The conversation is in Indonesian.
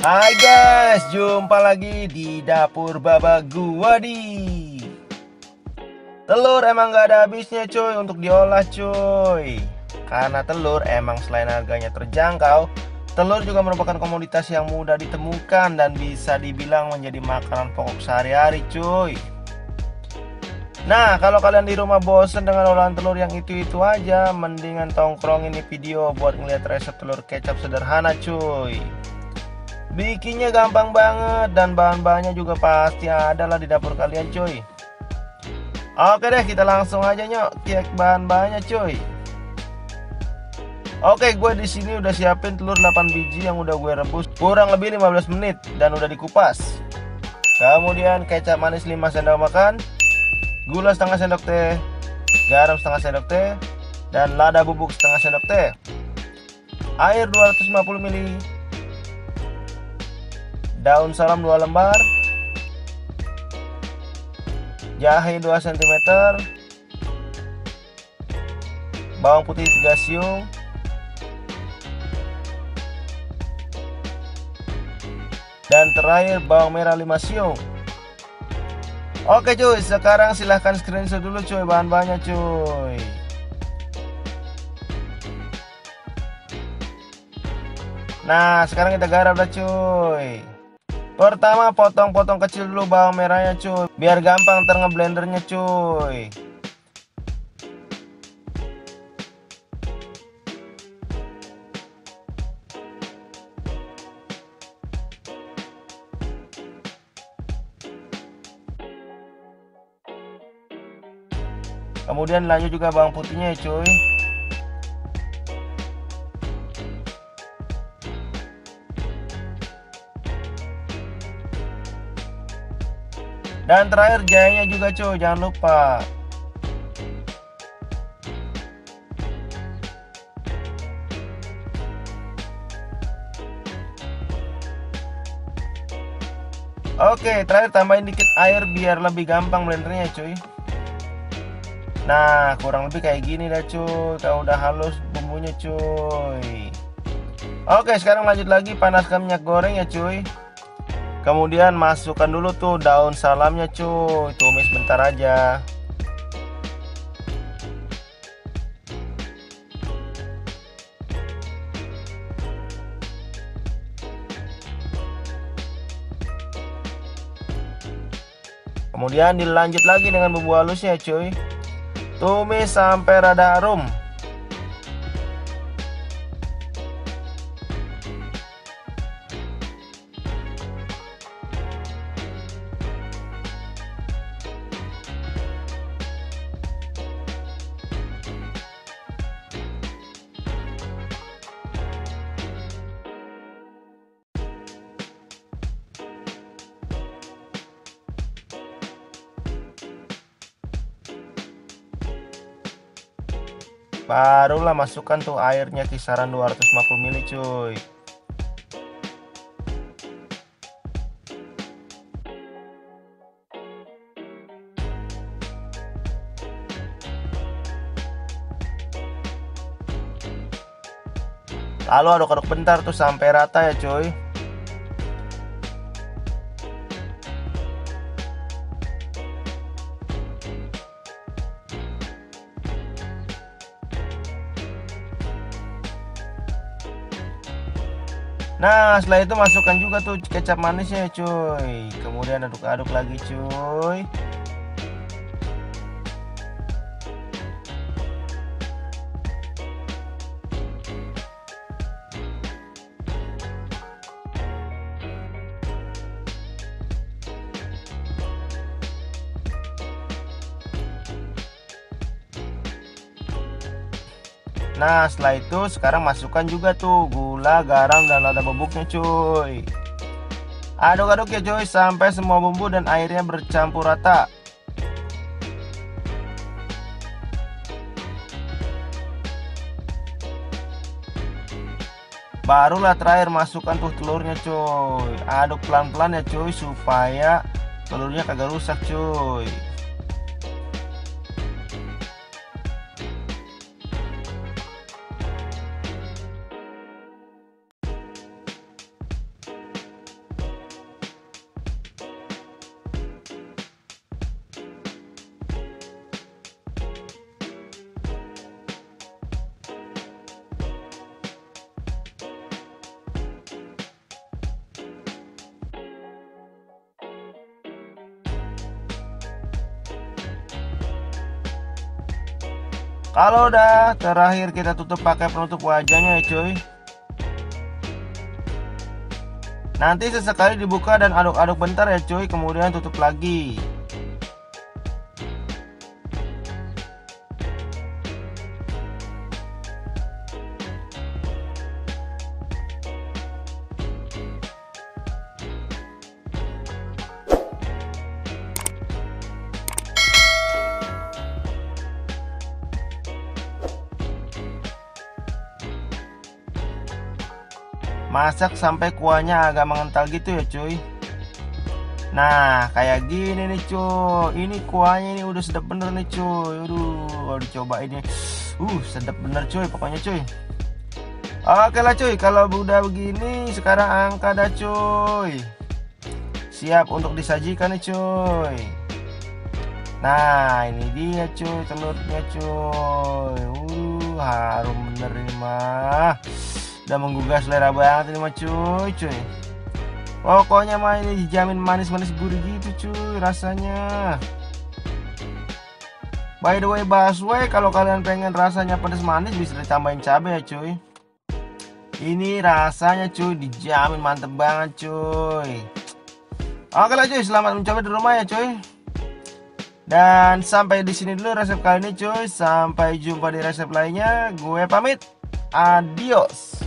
Hai guys, jumpa lagi di dapur baba gua di. Telur emang gak ada habisnya cuy untuk diolah cuy. Karena telur emang selain harganya terjangkau, telur juga merupakan komoditas yang mudah ditemukan dan bisa dibilang menjadi makanan pokok sehari-hari cuy. Nah, kalau kalian di rumah bosen dengan olahan telur yang itu-itu aja, mendingan tongkrong ini video buat ngeliat resep telur kecap sederhana cuy. Bikinnya gampang banget dan bahan-bahannya juga pasti ada lah di dapur kalian cuy. Oke deh, kita langsung aja nyok cek bahan-bahannya cuy. Oke, gue di sini udah siapin telur 8 biji yang udah gue rebus kurang lebih 15 menit dan udah dikupas. Kemudian kecap manis 5 sendok makan, gula setengah sendok teh, garam setengah sendok teh, dan lada bubuk setengah sendok teh. Air 250 ml, daun salam 2 lembar, jahe 2 cm, bawang putih 3 siung, dan terakhir bawang merah 5 siung. Oke cuy, sekarang silahkan screenshot dulu cuy bahan-bahannya cuy. Nah, sekarang kita garap dah cuy. Pertama potong-potong kecil dulu bawang merahnya cuy, biar gampang ngeblendernya cuy. Kemudian lanjut juga bawang putihnya ya cuy. Dan terakhir jahenya juga cuy, jangan lupa. Oke, terakhir tambahin dikit air biar lebih gampang blendernya cuy. Nah, kurang lebih kayak gini dah cuy. Kalau udah halus bumbunya cuy. Oke, sekarang lanjut lagi panaskan minyak goreng ya cuy. Kemudian masukkan dulu tuh daun salamnya cuy. Tumis bentar aja. Kemudian dilanjut lagi dengan bumbu halusnya cuy. Tumis sampai rada harum. Barulah masukkan tuh airnya kisaran 250 ml cuy. Lalu aduk-aduk bentar tuh sampai rata ya cuy. Nah, setelah itu masukkan juga tuh kecap manisnya cuy. Kemudian aduk-aduk lagi cuy. Nah, setelah itu sekarang masukkan juga tuh gula, garam, dan lada bubuknya cuy. Aduk-aduk ya cuy sampai semua bumbu dan airnya bercampur rata. Barulah terakhir masukkan tuh telurnya cuy. Aduk pelan-pelan ya cuy supaya telurnya kagak rusak cuy. Kalau udah, terakhir kita tutup pakai penutup wajahnya ya cuy. Nanti sesekali dibuka dan aduk-aduk bentar ya cuy, kemudian tutup lagi. Masak sampai kuahnya agak mengental gitu ya cuy. Nah kayak gini nih cuy. Ini kuahnya ini udah sedap bener nih cuy. Aduh kalau dicobain ini sedap bener cuy pokoknya cuy. Oke lah cuy, kalau udah begini sekarang angkat dah cuy. Siap untuk disajikan nih cuy. Nah ini dia cuy telurnya cuy. Harum bener ini mah. Udah menggugah selera banget ini mah cuy. Pokoknya mah ini dijamin manis-manis gurih gitu cuy rasanya. By the way busway, kalau kalian pengen rasanya pedas manis bisa ditambahin cabai ya cuy. Ini rasanya cuy dijamin mantep banget cuy. Oke lah cuy, selamat mencoba di rumah ya cuy. Dan sampai di sini dulu resep kali ini cuy. Sampai jumpa di resep lainnya. Gue pamit. Adios.